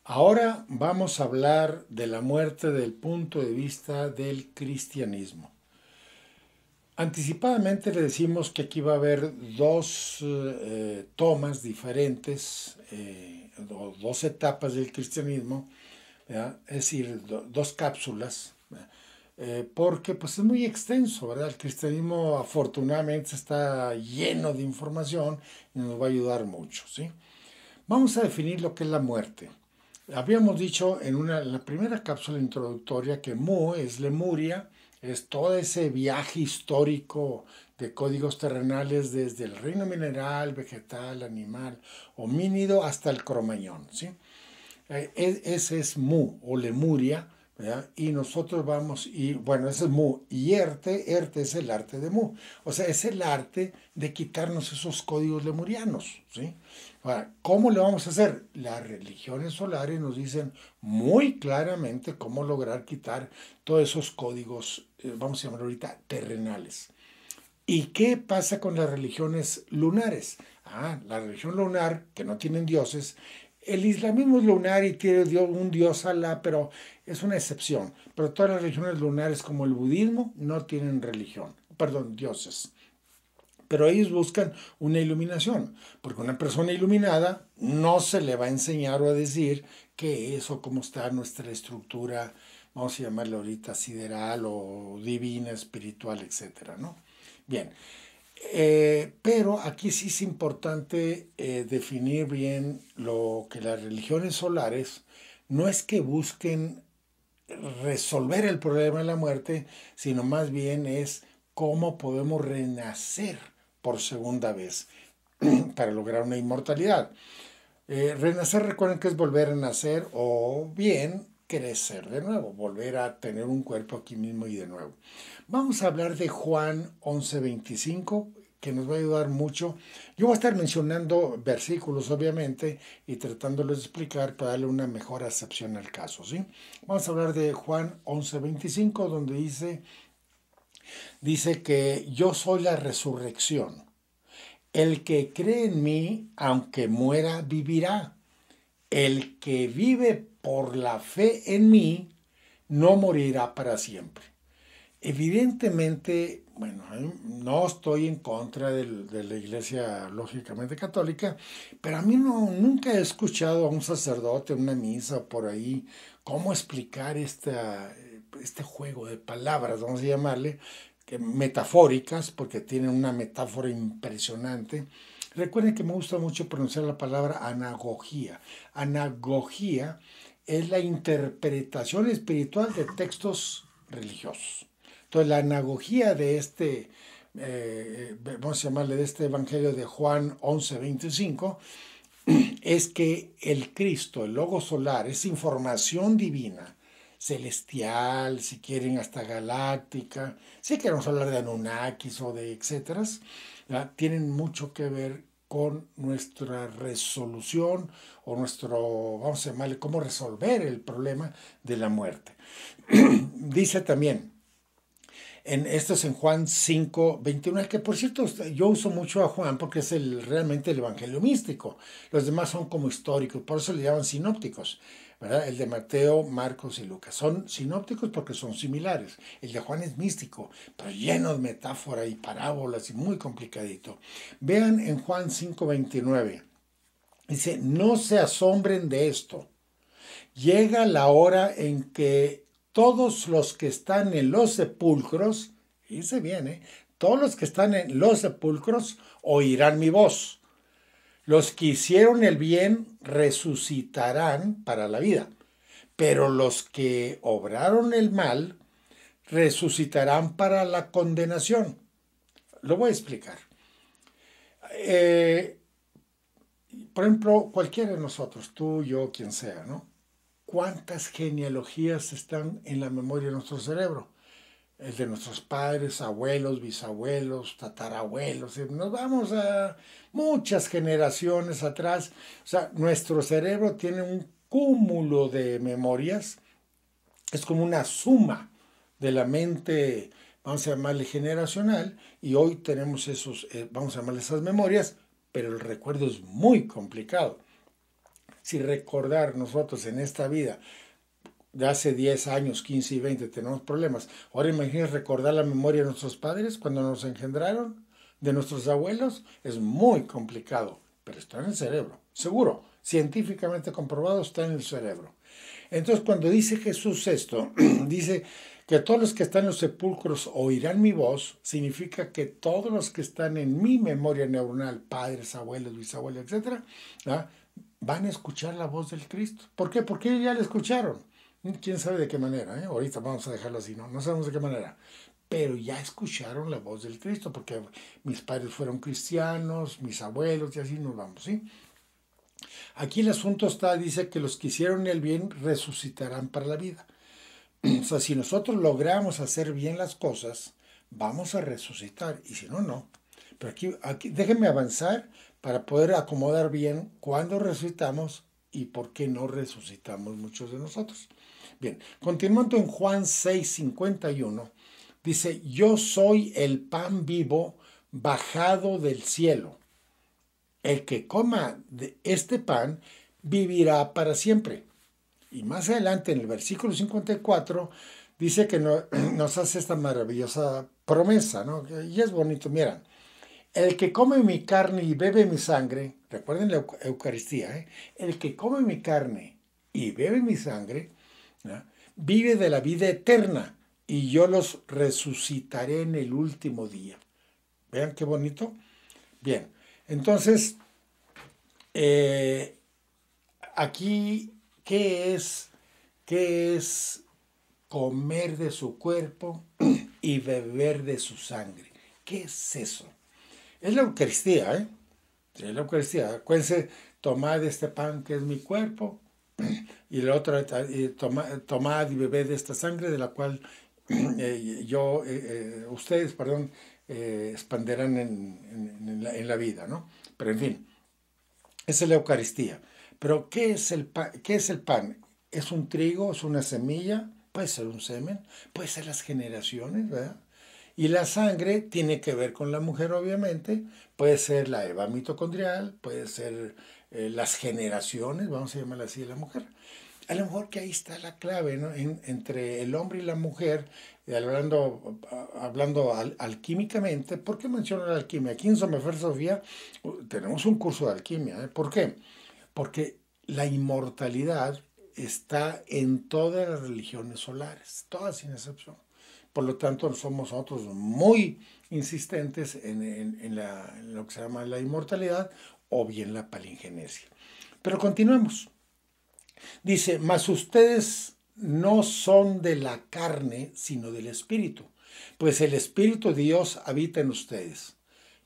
Ahora vamos a hablar de la muerte desde el punto de vista del cristianismo. Anticipadamente le decimos que aquí va a haber dos tomas diferentes, o dos etapas del cristianismo, ¿verdad? Es decir, dos cápsulas, porque pues es muy extenso, ¿verdad? El cristianismo afortunadamente está lleno de información y nos va a ayudar mucho, ¿sí? Vamos a definir lo que es la muerte. Habíamos dicho en la primera cápsula introductoria que Mu es Lemuria, es todo ese viaje histórico de códigos terrenales desde el reino mineral, vegetal, animal, homínido hasta el cromañón, ¿sí? Ese es Mu o Lemuria, ¿verdad? Y nosotros vamos, y bueno, ese es Mu. Y Erte es el arte de Mu. O sea, es el arte de quitarnos esos códigos lemurianos, ¿sí? Ahora, ¿cómo le vamos a hacer? Las religiones solares nos dicen muy claramente cómo lograr quitar todos esos códigos, vamos a llamar ahorita, terrenales. ¿Y qué pasa con las religiones lunares? La religión lunar, que no tienen dioses, el islamismo es lunar y tiene un dios Alá, pero es una excepción. Pero todas las religiones lunares, como el budismo, no tienen religión, perdón, dioses. Pero ellos buscan una iluminación, porque una persona iluminada no se le va a enseñar o a decir qué es o cómo está nuestra estructura, vamos a llamarla ahorita sideral o divina, espiritual, etcétera, ¿no? Bien, pero aquí sí es importante definir bien lo que las religiones solares no es que busquen resolver el problema de la muerte, sino más bien es cómo podemos renacer por segunda vez para lograr una inmortalidad. Renacer, recuerden que es volver a nacer o bien crecer de nuevo, volver a tener un cuerpo aquí mismo y de nuevo. Vamos a hablar de Juan 11:25, que nos va a ayudar mucho. Yo voy a estar mencionando versículos, obviamente, y tratándolos de explicar para darle una mejor acepción al caso, ¿sí? Vamos a hablar de Juan 11:25, donde dice que yo soy la resurrección. El que cree en mí, aunque muera, vivirá. El que vive por la fe en mí, no morirá para siempre. Evidentemente, bueno, no estoy en contra de la iglesia lógicamente católica, pero a mí nunca he escuchado a un sacerdote en una misa por ahí cómo explicar este juego de palabras, vamos a llamarle, metafóricas, porque tienen una metáfora impresionante. Recuerden que me gusta mucho pronunciar la palabra anagogía. Anagogía es la interpretación espiritual de textos religiosos. Entonces, la anagogía de vamos a llamarle de este Evangelio de Juan 11:25, es que el Cristo, el Logo solar, es información divina, celestial, si quieren hasta galáctica, si queremos hablar de Anunnakis o de etcétera, tienen mucho que ver con nuestra resolución o vamos a llamarle, cómo resolver el problema de la muerte. Dice también, esto es en Juan 5:21, que por cierto yo uso mucho a Juan porque es realmente el evangelio místico. Los demás son como históricos, por eso le llaman sinópticos, ¿verdad? El de Mateo, Marcos y Lucas. Son sinópticos porque son similares. El de Juan es místico, pero lleno de metáfora y parábolas y muy complicadito. Vean en Juan 5:29. Dice, no se asombren de esto. Llega la hora en que todos los que están en los sepulcros, dice bien, todos los que están en los sepulcros oirán mi voz. Los que hicieron el bien resucitarán para la vida, pero los que obraron el mal resucitarán para la condenación. Lo voy a explicar. Por ejemplo, cualquiera de nosotros, tú, yo, quien sea, ¿no? ¿Cuántas genealogías están en la memoria de nuestro cerebro? El de nuestros padres, abuelos, bisabuelos, tatarabuelos. Nos vamos a muchas generaciones atrás. O sea, nuestro cerebro tiene un cúmulo de memorias. Es como una suma de la mente, vamos a llamarle generacional, y hoy tenemos vamos a llamarle esas memorias, pero el recuerdo es muy complicado. si recordar nosotros en esta vida de hace 10 años, 15 y 20 tenemos problemas, ahora imagínense recordar la memoria de nuestros padres cuando nos engendraron, de nuestros abuelos, es muy complicado, pero está en el cerebro, seguro, científicamente comprobado, está en el cerebro. Entonces, cuando dice Jesús esto, dice que todos los que están en los sepulcros oirán mi voz, significa que todos los que están en mi memoria neuronal, padres, abuelos, bisabuelos, etcétera, ¿ah?, van a escuchar la voz del Cristo. ¿Por qué? Porque ellos ya la escucharon. ¿Quién sabe de qué manera? Ahorita vamos a dejarlo así, ¿no? No sabemos de qué manera. Pero ya escucharon la voz del Cristo, porque mis padres fueron cristianos, mis abuelos, y así nos vamos, ¿sí? Aquí el asunto está, dice que los que hicieron el bien resucitarán para la vida. O sea, si nosotros logramos hacer bien las cosas, vamos a resucitar, y si no, no. Pero aquí déjenme avanzar para poder acomodar bien cuándo resucitamos y por qué no resucitamos muchos de nosotros. Bien, continuando en Juan 6:51, dice, yo soy el pan vivo bajado del cielo. El que coma de este pan vivirá para siempre. Y más adelante en el versículo 54 dice que nos hace esta maravillosa promesa, ¿no? Y es bonito, miren. El que come mi carne y bebe mi sangre, recuerden la Eucaristía, ¿eh? El que come mi carne y bebe mi sangre, ¿no?, vive de la vida eterna y yo los resucitaré en el último día. Vean qué bonito. Bien, entonces, aquí, ¿qué es comer de su cuerpo y beber de su sangre? ¿Qué es eso? Es la Eucaristía, ¿eh? Es la Eucaristía. Acuérdense, tomad este pan que es mi cuerpo, y la otra, tomad y bebed de esta sangre de la cual ustedes, expanderán en la vida, ¿no? Pero en fin, esa es la Eucaristía. Pero ¿qué es el pan? ¿Qué es el pan? ¿Es un trigo? ¿Es una semilla? Puede ser un semen, puede ser las generaciones, ¿verdad? Y la sangre tiene que ver con la mujer, obviamente. Puede ser la eva mitocondrial, puede ser las generaciones, vamos a llamarla así, de la mujer. A lo mejor que ahí está la clave, ¿no? Entre el hombre y la mujer, hablando alquímicamente. ¿Por qué menciono la alquimia? Aquí en Somefer Sofía tenemos un curso de alquimia, ¿eh? ¿Por qué? Porque la inmortalidad está en todas las religiones solares, todas sin excepción. Por lo tanto, somos nosotros muy insistentes en lo que se llama la inmortalidad o bien la palingenesia. Pero continuemos. Dice, mas ustedes no son de la carne, sino del Espíritu, pues el Espíritu de Dios habita en ustedes.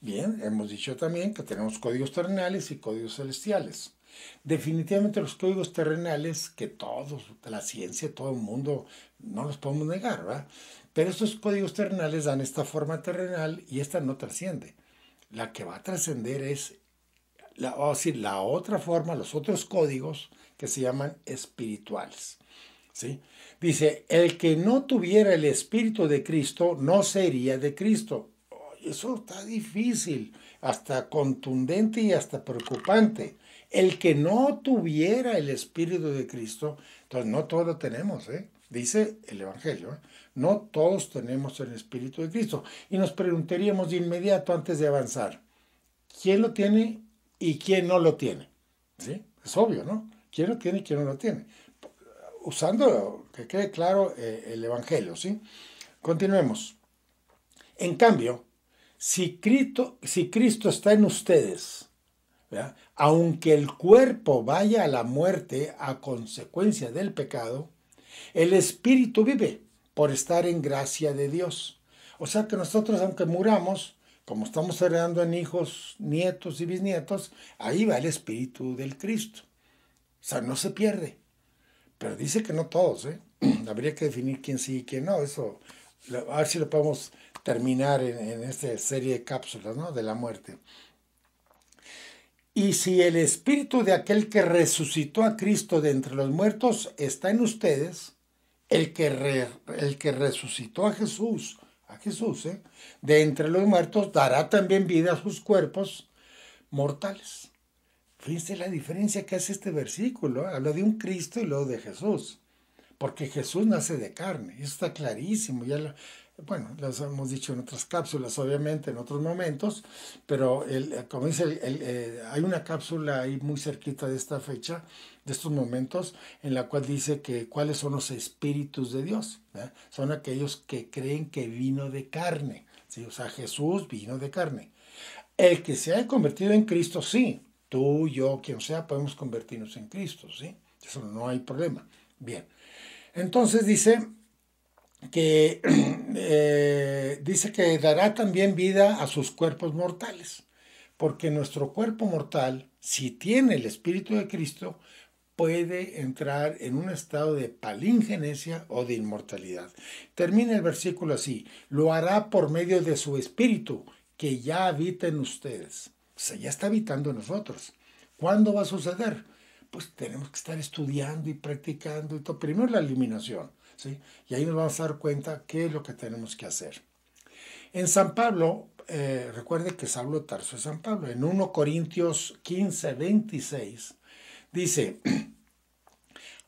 Bien, hemos dicho también que tenemos códigos terrenales y códigos celestiales. Definitivamente los códigos terrenales, que todos, la ciencia, todo el mundo, no los podemos negar, ¿verdad? Pero estos códigos terrenales dan esta forma terrenal y esta no trasciende. La que va a trascender es, la otra forma, los otros códigos que se llaman espirituales, ¿sí? Dice, el que no tuviera el Espíritu de Cristo no sería de Cristo. Eso está difícil, hasta contundente y hasta preocupante. El que no tuviera el Espíritu de Cristo, entonces no todos lo tenemos, ¿eh? Dice el Evangelio, ¿eh? No todos tenemos el Espíritu de Cristo. Y nos preguntaríamos de inmediato antes de avanzar, ¿quién lo tiene y quién no lo tiene? ¿Sí? Es obvio, ¿no? ¿Quién lo tiene y quién no lo tiene? Usando, que quede claro, el Evangelio, ¿sí? Continuemos. En cambio, si Cristo está en ustedes, ¿verdad?, aunque el cuerpo vaya a la muerte a consecuencia del pecado, el espíritu vive por estar en gracia de Dios. O sea que nosotros, aunque muramos, como estamos heredando en hijos, nietos y bisnietos, ahí va el espíritu del Cristo. O sea, no se pierde. Pero dice que no todos, ¿eh? Habría que definir quién sí y quién no. Eso, a ver si lo podemos terminar en esta serie de cápsulas, ¿no?, de la muerte. Y si el espíritu de aquel que resucitó a Cristo de entre los muertos está en ustedes, el que resucitó a Jesús, de entre los muertos, dará también vida a sus cuerpos mortales. Fíjense la diferencia que hace este versículo. Habla de un Cristo y luego de Jesús. Porque Jesús nace de carne. Eso está clarísimo. Bueno, lo hemos dicho en otras cápsulas, obviamente, en otros momentos. Pero como dice, hay una cápsula ahí muy cerquita de esta fecha, de estos momentos, en la cual dice que cuáles son los espíritus de Dios. ¿Verdad? Son aquellos que creen que vino de carne. ¿Sí? O sea, Jesús vino de carne. El que se ha convertido en Cristo, sí. Tú, yo, quien sea, podemos convertirnos en Cristo, ¿sí? Eso no hay problema. Bien. Entonces dice dice que dará también vida a sus cuerpos mortales. Porque nuestro cuerpo mortal, si tiene el Espíritu de Cristo, puede entrar en un estado de palingenesia o de inmortalidad. Termina el versículo así: lo hará por medio de su Espíritu, que ya habita en ustedes. O sea, ya está habitando en nosotros. ¿Cuándo va a suceder? Pues tenemos que estar estudiando y practicando y todo. Primero la eliminación, ¿sí? Y ahí nos vamos a dar cuenta qué es lo que tenemos que hacer. En San Pablo, recuerde que Saulo de Tarso es San Pablo, en 1 Corintios 15, 26, dice: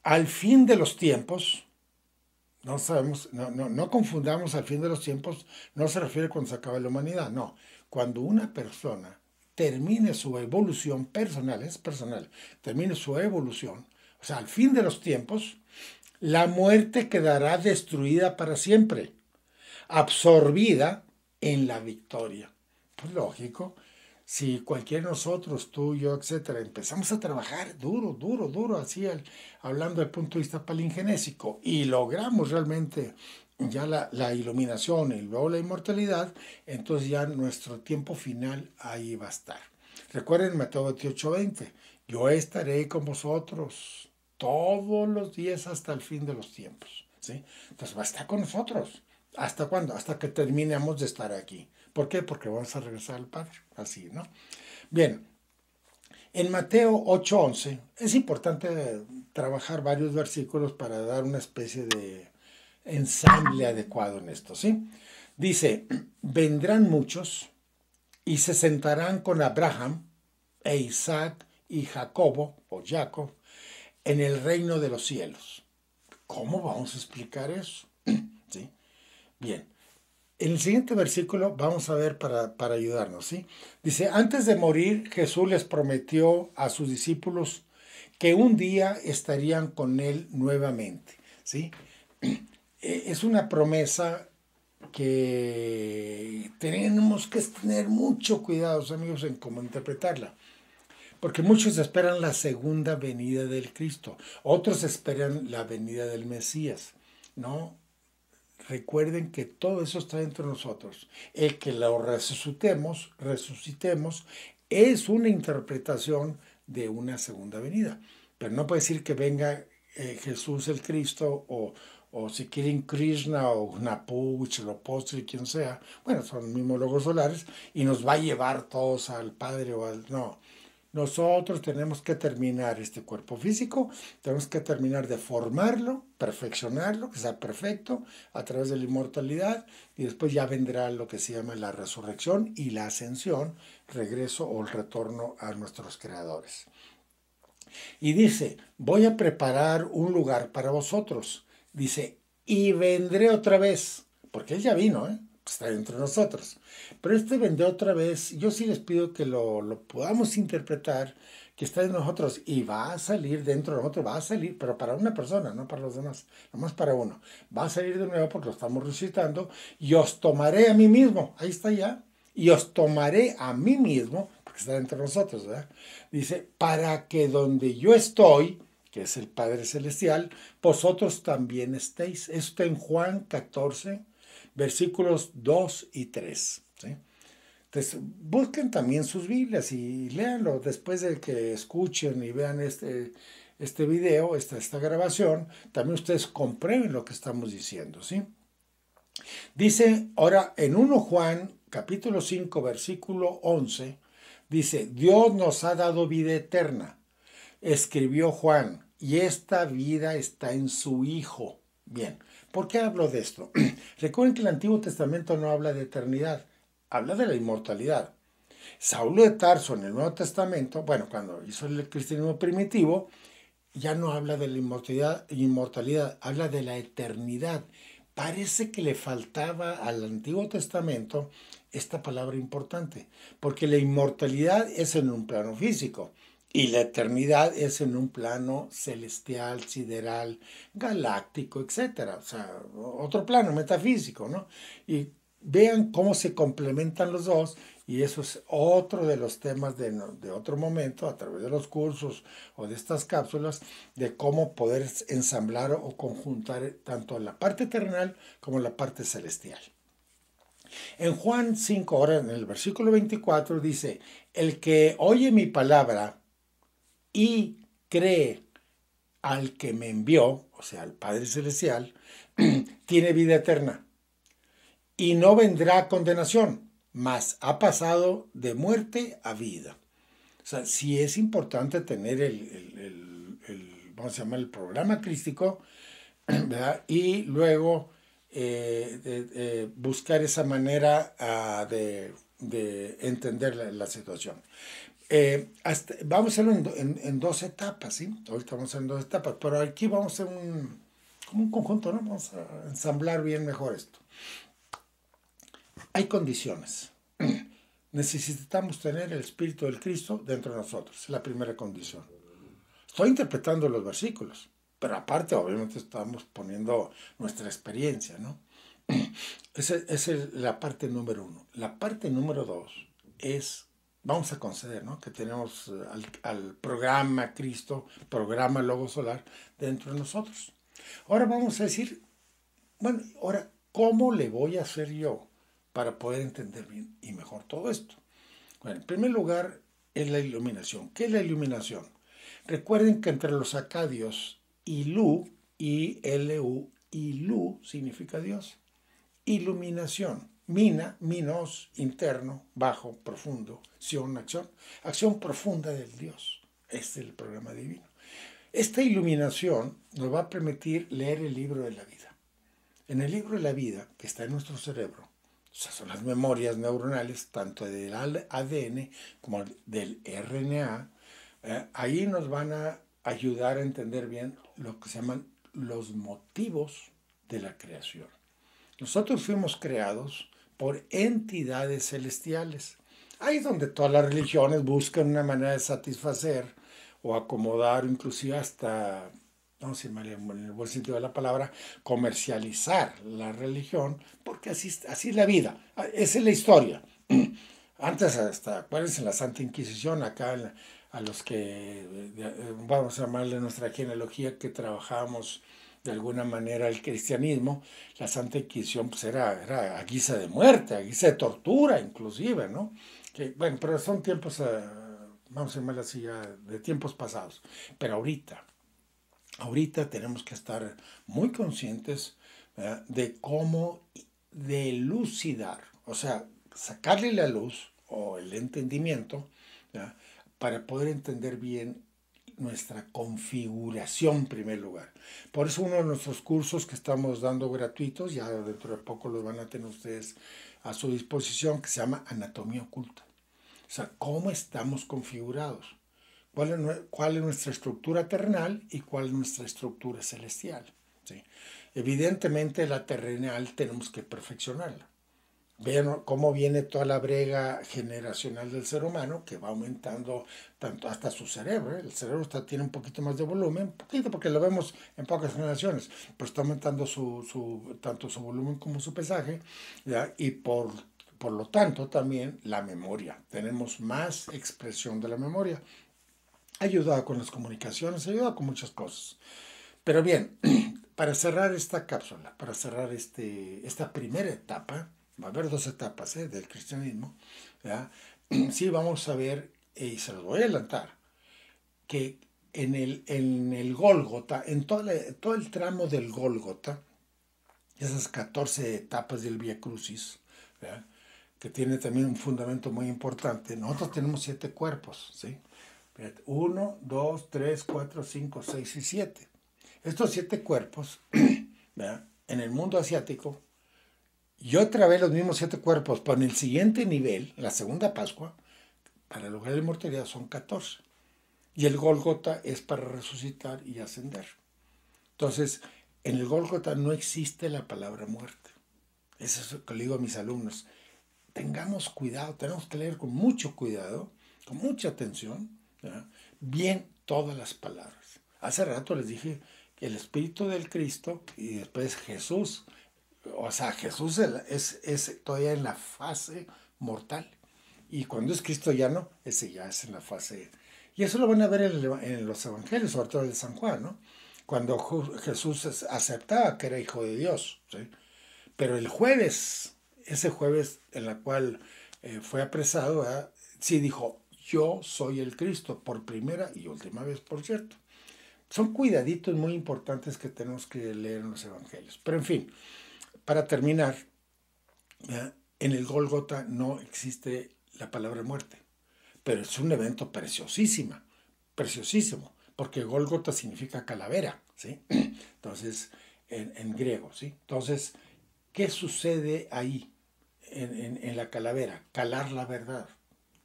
al fin de los tiempos, no confundamos al fin de los tiempos, no se refiere cuando se acaba la humanidad, no. Cuando una persona termine su evolución personal, es personal, termine su evolución, o sea, al fin de los tiempos, la muerte quedará destruida para siempre, absorbida en la victoria. Pues lógico, si cualquiera de nosotros, tú, yo, etcétera, empezamos a trabajar duro, así hablando del punto de vista palingenésico, y logramos realmente ya la iluminación y luego la inmortalidad, entonces ya nuestro tiempo final ahí va a estar. Recuerden Mateo 28:20, yo estaré con vosotros todos los días hasta el fin de los tiempos, ¿sí? Entonces va a estar con nosotros. ¿Hasta cuándo? Hasta que terminemos de estar aquí. ¿Por qué? Porque vamos a regresar al Padre. Así, ¿no? Bien, en Mateo 8:11 es importante trabajar varios versículos para dar una especie de ensamble adecuado en esto, ¿sí? Dice, vendrán muchos y se sentarán con Abraham e Isaac y Jacobo, o Jacob, en el reino de los cielos. ¿Cómo vamos a explicar eso? ¿Sí? Bien, en el siguiente versículo vamos a ver para ayudarnos, ¿sí? Dice, antes de morir, Jesús les prometió a sus discípulos que un día estarían con él nuevamente, ¿sí? Es una promesa que tenemos que tener mucho cuidado, amigos, en cómo interpretarla. Porque muchos esperan la segunda venida del Cristo, otros esperan la venida del Mesías, ¿no? Recuerden que todo eso está dentro de nosotros. El que lo resucitemos, es una interpretación de una segunda venida. Pero no puede decir que venga Jesús el Cristo o si quieren Krishna o Napu, Huitzilopochtli, quien sea. Bueno, son mismos logos solares y nos va a llevar todos al Padre o al... No. Nosotros tenemos que terminar este cuerpo físico, tenemos que terminar de formarlo, perfeccionarlo, que sea perfecto a través de la inmortalidad, y después ya vendrá lo que se llama la resurrección y la ascensión, regreso o el retorno a nuestros creadores. Y dice, voy a preparar un lugar para vosotros. Dice, y vendré otra vez, porque él ya vino, está entre nosotros. Pero este vendrá otra vez. Yo sí les pido que lo podamos interpretar, que está en nosotros y va a salir dentro de nosotros, va a salir, pero para una persona, no para los demás, nomás para uno. Va a salir de nuevo porque lo estamos resucitando y os tomaré a mí mismo. Ahí está ya. Y os tomaré a mí mismo, porque está entre nosotros, ¿verdad? Dice, para que donde yo estoy, que es el Padre Celestial, vosotros también estéis. Esto está en Juan 14, versículos 2 y 3. ¿Sí? Entonces, busquen también sus Biblias y léanlo después de que escuchen y vean este video, esta grabación. También ustedes comprueben lo que estamos diciendo, ¿sí? Dice ahora en 1 Juan, capítulo 5, versículo 11, dice, Dios nos ha dado vida eterna, escribió Juan, y esta vida está en su Hijo. Bien, ¿por qué hablo de esto? Recuerden que el Antiguo Testamento no habla de eternidad, habla de la inmortalidad. Saulo de Tarso en el Nuevo Testamento, bueno, cuando hizo el cristianismo primitivo, ya no habla de la inmortalidad, habla de la eternidad. Parece que le faltaba al Antiguo Testamento esta palabra importante, porque la inmortalidad es en un plano físico y la eternidad es en un plano celestial, sideral, galáctico, etcétera. O sea, otro plano metafísico, ¿no? Y vean cómo se complementan los dos, y eso es otro de los temas de otro momento, a través de los cursos o de estas cápsulas, de cómo poder ensamblar o conjuntar tanto la parte terrenal como la parte celestial. En Juan 5, ahora en el versículo 24, dice, el que oye mi palabra y cree al que me envió, o sea, al Padre Celestial, tiene vida eterna y no vendrá a condenación, mas ha pasado de muerte a vida. O sea, sí es importante tener vamos a llamar el programa crístico, ¿verdad? Y luego buscar esa manera de entender la situación. Vamos a hacerlo en dos etapas, ¿sí? Ahorita vamos a hacer en dos etapas, pero aquí vamos a hacer como un conjunto, ¿no? Vamos a ensamblar bien mejor esto. Hay condiciones. Necesitamos tener el Espíritu del Cristo dentro de nosotros. Es la primera condición. Estoy interpretando los versículos, pero aparte, obviamente, estamos poniendo nuestra experiencia, ¿no? Esa es la parte número uno. La parte número dos es, vamos a conceder, ¿no?, que tenemos al programa Cristo, programa Logo Solar, dentro de nosotros. Ahora vamos a decir, bueno, ahora, ¿cómo le voy a hacer yo para poder entender bien y mejor todo esto? Bueno, en primer lugar es la iluminación. ¿Qué es la iluminación? Recuerden que entre los acadios, Ilu, I-L-U, Ilu significa Dios. Iluminación, mina, minos, interno, bajo, profundo, sion, acción. Acción profunda del Dios. Este es el programa divino. Esta iluminación nos va a permitir leer el libro de la vida. En el libro de la vida, que está en nuestro cerebro, o sea, son las memorias neuronales, tanto del ADN como del RNA, ahí nos van a ayudar a entender bien lo que se llaman los motivos de la creación. Nosotros fuimos creados por entidades celestiales. Ahí es donde todas las religiones buscan una manera de satisfacer o acomodar, inclusive hasta, vamos a decir en el buen sentido de la palabra, comercializar la religión, porque así es la vida, esa es la historia. Antes, hasta, acuérdense, en la Santa Inquisición, acá a los que, vamos a llamarle nuestra genealogía, que trabajábamos de alguna manera el cristianismo, la Santa Inquisición pues era a guisa de muerte, a guisa de tortura inclusive, ¿no? Que, bueno, pero son tiempos, vamos a llamarlo así, ya, de tiempos pasados. Pero ahorita tenemos que estar muy conscientes, ¿verdad?, de cómo delucidar, o sea, sacarle la luz o el entendimiento, ¿verdad?, para poder entender bien nuestra configuración en primer lugar. Por eso uno de nuestros cursos que estamos dando gratuitos, ya dentro de poco los van a tener ustedes a su disposición, que se llama Anatomía Oculta. O sea, cómo estamos configurados, cuál es nuestra estructura terrenal y cuál es nuestra estructura celestial, ¿sí? Evidentemente la terrenal tenemos que perfeccionarla. Vean cómo viene toda la brega generacional del ser humano, que va aumentando tanto hasta su cerebro. El cerebro tiene un poquito más de volumen, un poquito porque lo vemos en pocas generaciones, pero está aumentando tanto su volumen como su pesaje, ¿ya? Y por lo tanto también la memoria. Tenemos más expresión de la memoria. Ayuda con las comunicaciones, ayuda con muchas cosas. Pero bien, para cerrar esta cápsula, para cerrar esta primera etapa, va a haber dos etapas del cristianismo, ¿verdad? Sí, vamos a ver, y se los voy a adelantar, que en el Gólgota, en todo el tramo del Gólgota, esas 14 etapas del Vía Crucis, ¿verdad?, que tiene también un fundamento muy importante. Nosotros tenemos 7 cuerpos, ¿sí? 1, 2, 3, 4, 5, 6 y 7. Estos 7 cuerpos, ¿verdad?, en el mundo asiático, y otra vez los mismos 7 cuerpos, pero en el siguiente nivel, la segunda Pascua, para lograr la inmortalidad son 14. Y el Gólgota es para resucitar y ascender. Entonces, en el Gólgota no existe la palabra muerte. Eso es lo que le digo a mis alumnos. Tengamos cuidado, tenemos que leer con mucho cuidado, con mucha atención, ¿verdad? Bien todas las palabras. Hace rato les dije que el Espíritu del Cristo y después Jesús, o sea, Jesús es todavía en la fase mortal. Y cuando es Cristo ya no, ese ya es en la fase. Y eso lo van a ver en los evangelios, sobre todo el de San Juan, ¿no? Cuando Jesús aceptaba que era hijo de Dios, ¿sí? Pero el jueves, ese jueves en la cual fue apresado, ¿verdad? Sí dijo, yo soy el Cristo, por primera y última vez, por cierto. Son cuidaditos muy importantes que tenemos que leer en los evangelios. Pero en fin, para terminar, ¿verdad? En el Gólgota no existe la palabra muerte, pero es un evento preciosísimo, porque Gólgota significa calavera, ¿sí? Entonces, en griego, ¿sí? Entonces, ¿qué sucede ahí en la calavera? Calar la verdad.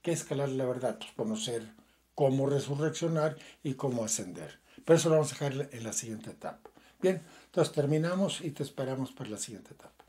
¿Qué es calar la verdad? Pues conocer cómo resurreccionar y cómo ascender. Pero eso lo vamos a dejar en la siguiente etapa. Bien, entonces terminamos y te esperamos para la siguiente etapa.